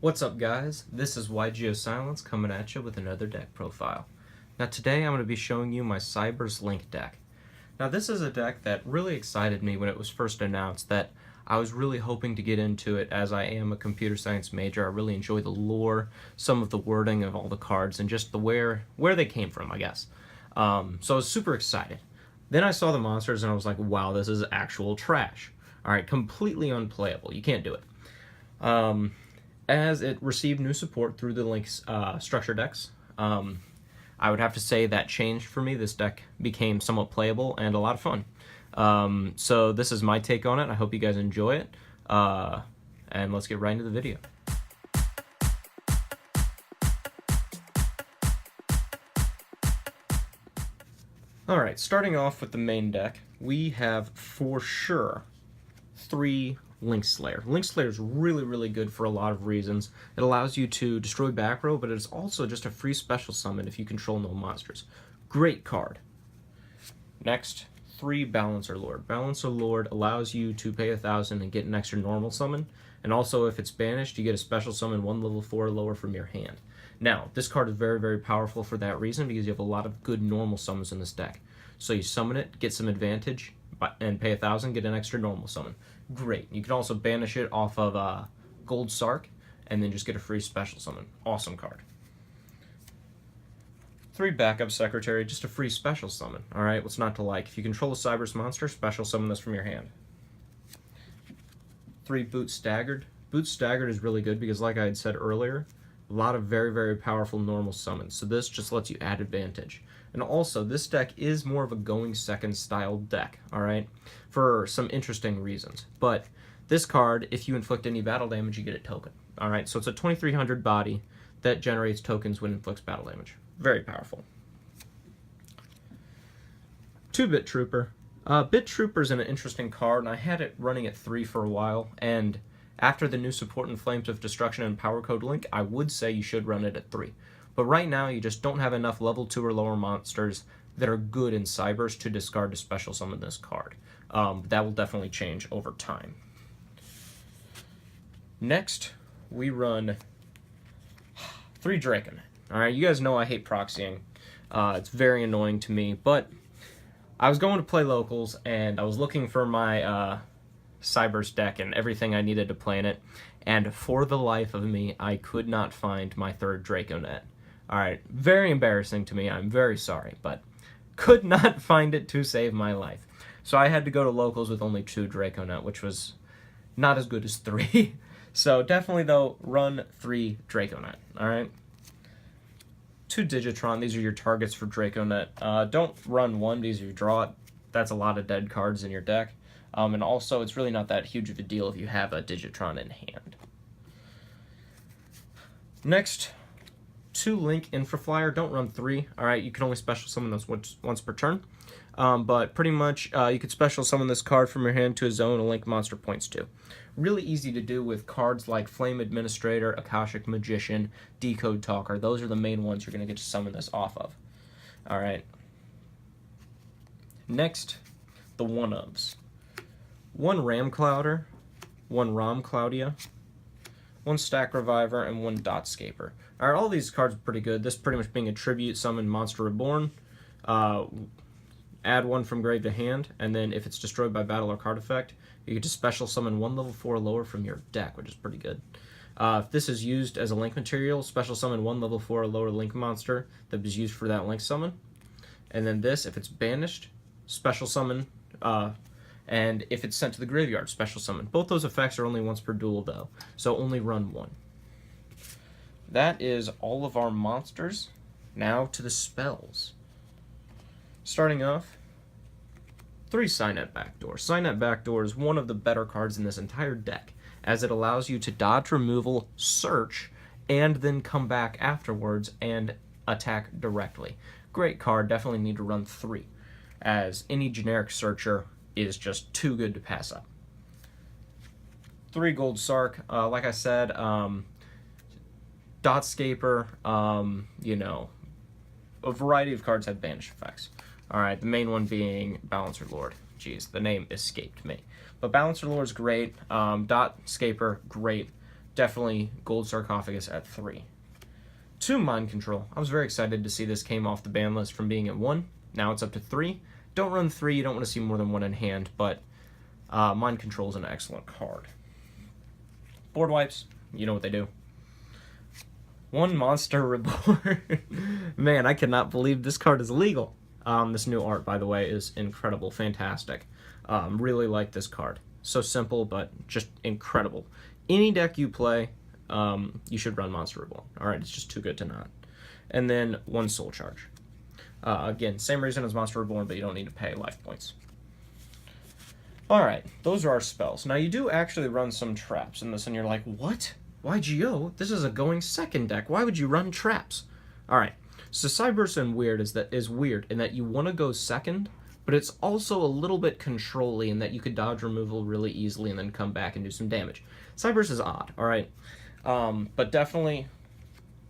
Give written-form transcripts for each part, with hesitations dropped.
What's up, guys? This is YGO Silence coming at you with another deck profile. Now today I'm going to be showing you my Cyberse Link deck. Now this is a deck that really excited me when it was first announced, that I was really hoping to get into it as I am a computer science major. I really enjoy the lore, some of the wording of all the cards, and just the where they came from, I guess. So I was super excited. Then I saw the monsters and I was like, wow, this is actual trash. Alright, completely unplayable. You can't do it. As it received new support through the Link's structure decks, I would have to say that changed for me. This deck became somewhat playable and a lot of fun. So this is my take on it. I hope you guys enjoy it. And let's get right into the video. Alright, starting off with the main deck, we have for sure 3 Link Slayer. Link Slayer is really good for a lot of reasons. It allows you to destroy back row, but it's also just a free special summon if you control no monsters. Great card. Next, 3 Balancer Lord. Balancer Lord allows you to pay 1,000 and get an extra normal summon, and also if it's banished, you get a special summon 1 level 4 lower from your hand. Now, this card is very powerful for that reason, because you have a lot of good normal summons in this deck. So you summon it, get some advantage, and pay 1,000, get an extra normal summon. Great. You can also banish it off of Gold Sark, and then just get a free special summon. Awesome card. 3 Backup Secretary, just a free special summon. Alright, what's not to like? If you control a Cyberse monster, special summon this from your hand. 3 Boot Staggered. Boot Staggered is really good because, like I had said earlier, a lot of very powerful normal summons. So this just lets you add advantage. And also, this deck is more of a going second style deck, alright? For some interesting reasons. But this card, if you inflict any battle damage, you get a token. Alright, so it's a 2300 body that generates tokens when it inflicts battle damage. Very powerful. 2 Bit Trooper. Bit Trooper is an interesting card, and I had it running at 3 for a while, and after the new support in Flames of Destruction and Power Code Link, I would say you should run it at 3. But right now, you just don't have enough level 2 or lower monsters that are good in Cyberse to discard to special summon this card. That will definitely change over time. Next, we run 3 Draconet. Alright, you guys know I hate proxying. It's very annoying to me, but I was going to play locals, and I was looking for my Cyberse deck and everything I needed to play in it, and for the life of me, I could not find my 3rd Draconet. Alright, very embarrassing to me, I'm very sorry, but could not find it to save my life. So I had to go to locals with only 2 Draconet, which was not as good as 3. So definitely, though, run 3 Draconet, alright? 2 Digitron, these are your targets for Draconet. Don't run 1 because if you draw it, that's a lot of dead cards in your deck. And also, it's really not that huge of a deal if you have a Digitron in hand. Next, 2 Link Infraflyer. Don't run 3. Alright, you can only special summon this once per turn. But pretty much, you could special summon this card from your hand to a zone a Link monster points to. Really easy to do with cards like Flame Administrator, Akashic Magician, Decode Talker. Those are the main ones you're going to get to summon this off of. Alright. Next, the 1-ofs. 1 Ram Clouder, 1 Rom Claudia, 1 Stack Reviver, and 1 Dot Scaper. Alright, all these cards are pretty good. This pretty much being a tribute summon Monster Reborn. Add 1 from grave to hand, and then if it's destroyed by battle or card effect, you get to special summon 1 level 4 lower from your deck, which is pretty good. If this is used as a Link material, special summon 1 level 4 lower Link monster that was used for that Link summon. And then this, if it's banished, special summon, and if it's sent to the graveyard, special summon. Both those effects are only once per duel, though, so only run 1. That is all of our monsters. Now to the spells. Starting off, 3 Signet Backdoor. Signet Backdoor is one of the better cards in this entire deck, as it allows you to dodge removal, search, and then come back afterwards and attack directly. Great card, definitely need to run 3, as any generic searcher is just too good to pass up. 3 Gold Sark, like I said, Dotscaper, you know, a variety of cards have banish effects. Alright, the main one being Balancer Lord. Jeez, the name escaped me. But Balancer Lord is great. Dotscaper, great. definitely Gold Sarcophagus at 3. 2, Mind Control. I was very excited to see this came off the ban list from being at 1. Now it's up to 3. Don't run 3, you don't want to see more than 1 in hand, but Mind Control is an excellent card. Board Wipes, you know what they do. 1, Monster Reborn. Man, I cannot believe this card is legal. This new art, by the way, is incredible, fantastic. Really like this card. So simple, but just incredible. Any deck you play, you should run Monster Reborn. Alright, it's just too good to not. And then 1, Soul Charge. Again, same reason as Monster Reborn, but you don't need to pay life points. Alright, those are our spells. Now, you do actually run some traps in this, and you're like, what? YGO? This is a going second deck. Why would you run traps? Alright, so Cyberse is weird in that you want to go second, but it's also a little bit control-y in that you could dodge removal really easily and then come back and do some damage. Cyberse is odd, alright? But definitely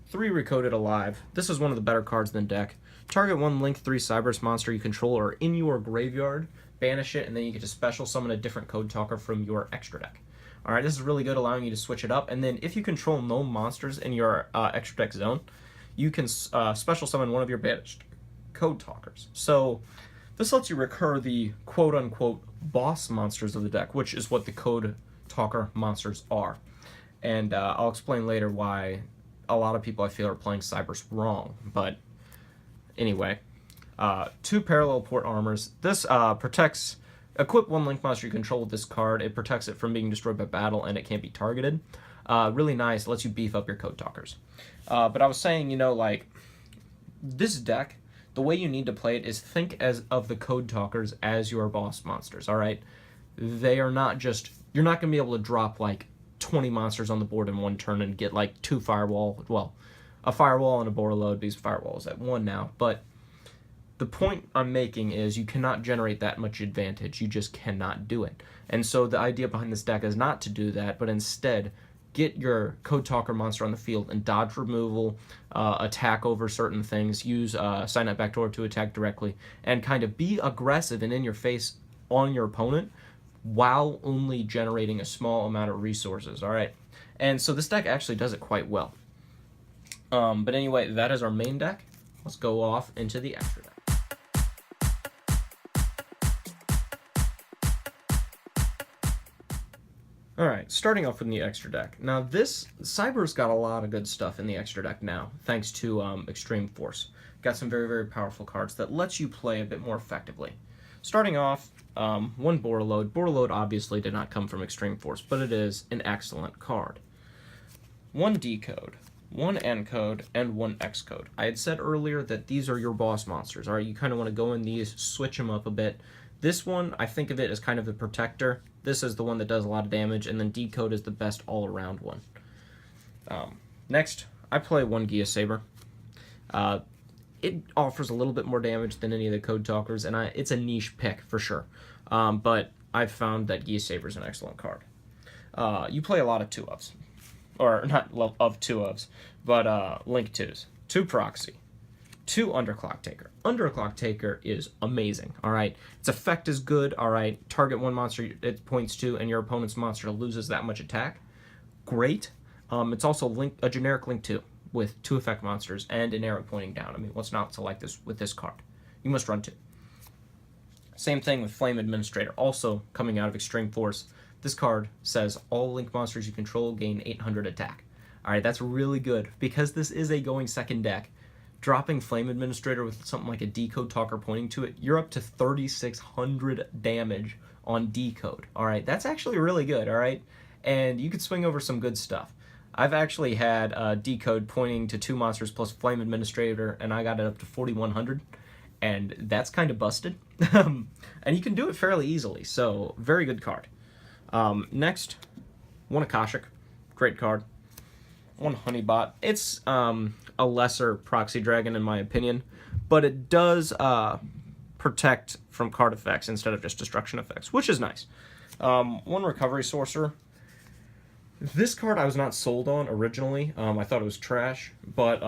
3 Recoded Alive. This is one of the better cards in the deck. Target 1 Link 3 Cyberse monster you control or in your graveyard, banish it, and then you get to special summon a different Code Talker from your extra deck. Alright, this is really good, allowing you to switch it up, and then if you control no monsters in your extra deck zone, you can special summon one of your banished Code Talkers. So this lets you recur the quote-unquote boss monsters of the deck, which is what the Code Talker monsters are. And I'll explain later why a lot of people, I feel, are playing Cyberse wrong, but anyway. 2 Parallel Port Armors. This protects... Equip 1 Link monster you control with this card. It protects it from being destroyed by battle, and it can't be targeted. Really nice. Lets you beef up your Code Talkers. But I was saying, you know, like, this deck, the way you need to play it is think of the Code Talkers as your boss monsters, alright? They are not just... You're not going to be able to drop, like, 20 monsters on the board in one turn and get, like, 2 Firewall... Well, a Firewall and a Borreload, because Firewall is at 1 now, but... The point I'm making is you cannot generate that much advantage. You just cannot do it. And so the idea behind this deck is not to do that, but instead get your Code Talker monster on the field and dodge removal, attack over certain things, use Signet Backdoor to attack directly, and kind of be aggressive and in your face on your opponent while only generating a small amount of resources, alright? And so this deck actually does it quite well. But anyway, that is our main deck. Let's go off into the extra deck. Alright, starting off with the extra deck. Now this, Cyberse got a lot of good stuff in the extra deck now, thanks to Extreme Force. Got some very, very powerful cards that lets you play a bit more effectively. Starting off, 1 Borreload. Borreload obviously did not come from Extreme Force, but it is an excellent card. 1 Decode, 1 Encode, and 1 Xcode. I had said earlier that these are your boss monsters, alright? You kind of want to go in these, switch them up a bit. This one, I think of it as kind of the protector. This is the one that does a lot of damage, and then Decode is the best all-around one. Next, I play 1 Gia Saber. It offers a little bit more damage than any of the Code Talkers, and it's a niche pick for sure. But I've found that Gia Saber is an excellent card. You play a lot of 2-ofs. Or, not of 2-ofs, but Link 2s. 2 Proxy. 2 Underclock Taker. Underclock Taker is amazing, alright? Its effect is good, alright? Target 1 monster it points to, and your opponent's monster loses that much attack. Great. It's also a generic Link 2 with 2 effect monsters and an arrow pointing down. I mean, what's not to like this with this card? You must run 2. Same thing with Flame Administrator, also coming out of Extreme Force. This card says all Link monsters you control gain 800 attack. Alright, that's really good. Because this is a going second deck, dropping Flame Administrator with something like a Decode Talker pointing to it, you're up to 3,600 damage on Decode. Alright, that's actually really good, alright? And you could swing over some good stuff. I've actually had Decode pointing to 2 monsters plus Flame Administrator, and I got it up to 4,100, and that's kind of busted. And you can do it fairly easily, so very good card. Next, 1 Akashic. Great card. 1 Honeybot. It's a lesser Proxy Dragon in my opinion, but it does protect from card effects instead of just destruction effects, which is nice. 1 Recovery Sorcerer. This card I was not sold on originally. I thought it was trash, but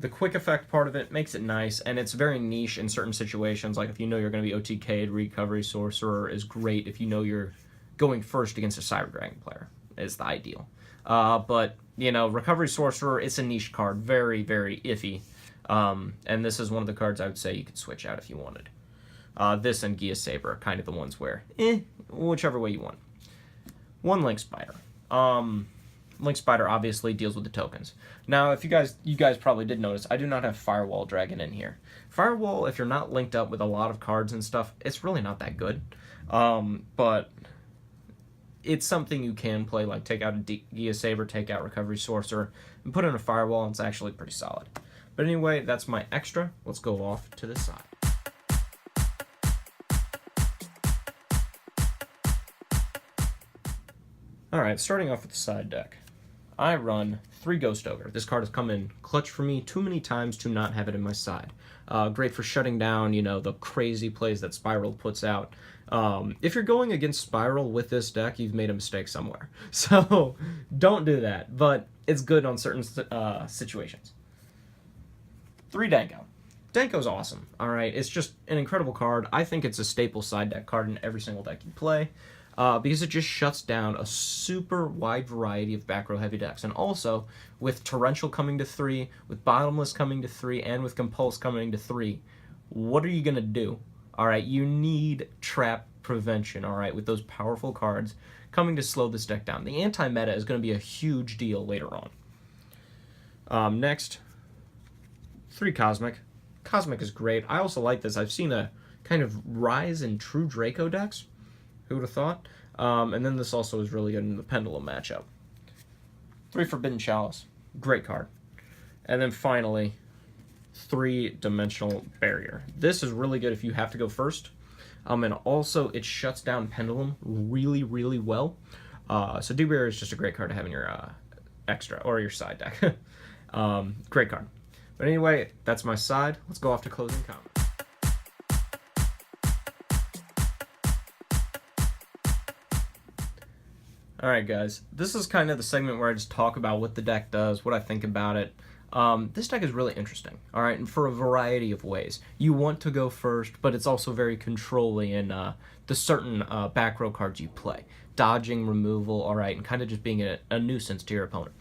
the quick effect part of it makes it nice, and it's very niche in certain situations. Like if you know you're going to be OTK'd, Recovery Sorcerer is great if you know you're going first against a Cyber Dragon player, is the ideal. But, you know, Recovery Sorcerer, it's a niche card. Very, very iffy. And this is one of the cards I would say you could switch out if you wanted. This and Gia Saber are kind of the ones where, whichever way you want. One Link Spider. Link Spider obviously deals with the tokens. Now, if you guys probably did notice, I do not have Firewall Dragon in here. Firewall, if you're not linked up with a lot of cards and stuff, it's really not that good. But it's something you can play, like take out a Gia Saber, take out Recovery Sorcerer, and put in a Firewall, and it's actually pretty solid. But anyway, that's my extra. Let's go off to the side. Alright, starting off with the side deck. I run 3 Ghost Ogre. This card has come in clutch for me too many times to not have it in my side. Great for shutting down, you know, the crazy plays that Spiral puts out. If you're going against Spiral with this deck, you've made a mistake somewhere. So, don't do that. But it's good on certain situations. 3 Danko. Danko's awesome, alright? It's just an incredible card. I think it's a staple side deck card in every single deck you play. Because it just shuts down a super wide variety of back row heavy decks. And also, with Torrential coming to 3, with Bottomless coming to 3, and with Compulse coming to 3, what are you going to do? Alright, you need trap prevention, alright, with those powerful cards coming to slow this deck down. The anti-meta is going to be a huge deal later on. Next, 3 Cosmic. Cosmic is great. I also like this. I've seen a kind of rise in true Draco decks. Who would have thought? And then this also is really good in the Pendulum matchup. 3 Forbidden Chalice. Great card. And then finally, 3-Dimensional Barrier. This is really good if you have to go first. And also, it shuts down Pendulum really, really well. So Do Barrier is just a great card to have in your extra, or your side deck. Great card. But anyway, that's my side. Let's go off to closing comments. Alright guys, this is kind of the segment where I just talk about what the deck does, what I think about it. This deck is really interesting, alright, and for a variety of ways. You want to go first, but it's also very controlling in the certain back row cards you play. Dodging, removal, alright, and kind of just being a nuisance to your opponent.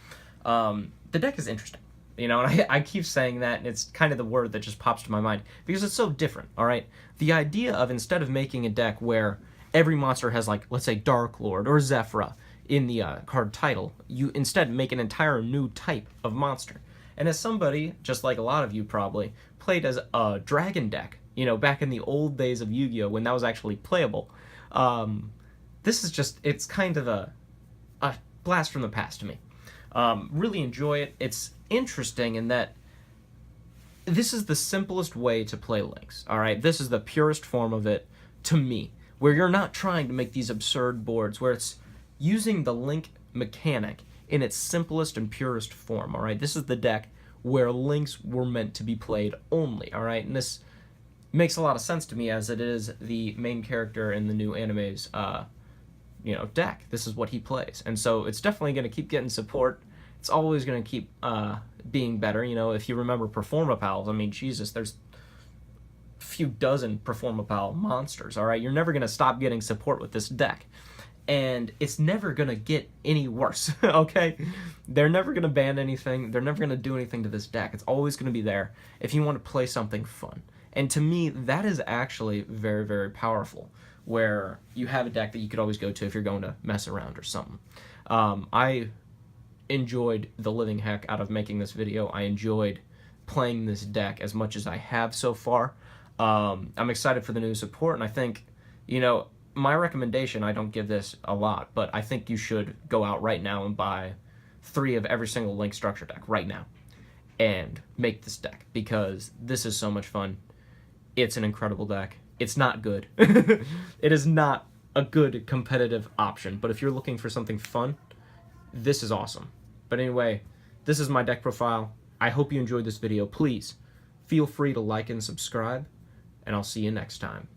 The deck is interesting, you know, and I keep saying that, and it's kind of the word that just pops to my mind, because it's so different, alright? The idea of, instead of making a deck where every monster has, like, let's say Dark Lord or Zephyra in the card title, you instead make an entire new type of monster. And as somebody, just like a lot of you probably, played as a dragon deck, you know, back in the old days of Yu-Gi-Oh! When that was actually playable, this is just, it's kind of a blast from the past to me. Really enjoy it. It's interesting in that this is the simplest way to play Links, alright? This is the purest form of it, to me, where you're not trying to make these absurd boards, where it's using the Link mechanic in its simplest and purest form, alright? This is the deck where Links were meant to be played only, alright? And this makes a lot of sense to me, as it is the main character in the new anime's, you know, deck. This is what he plays. And so it's definitely going to keep getting support. It's always going to keep being better. You know, if you remember Performapals, I mean, Jesus, there's a few dozen Performapal monsters, alright? You're never going to stop getting support with this deck. And it's never going to get any worse, okay? They're never going to ban anything. They're never going to do anything to this deck. It's always going to be there if you want to play something fun. And to me, that is actually very, very powerful, where you have a deck that you could always go to if you're going to mess around or something. I enjoyed the living heck out of making this video. I enjoyed playing this deck as much as I have so far. I'm excited for the new support, and I think, you know, my recommendation, I don't give this a lot, but I think you should go out right now and buy 3 of every single Link structure deck right now and make this deck, because this is so much fun. It's an incredible deck. It's not good. It is not a good competitive option, but if you're looking for something fun, this is awesome. But anyway, this is my deck profile. I hope you enjoyed this video. Please feel free to like and subscribe, and I'll see you next time.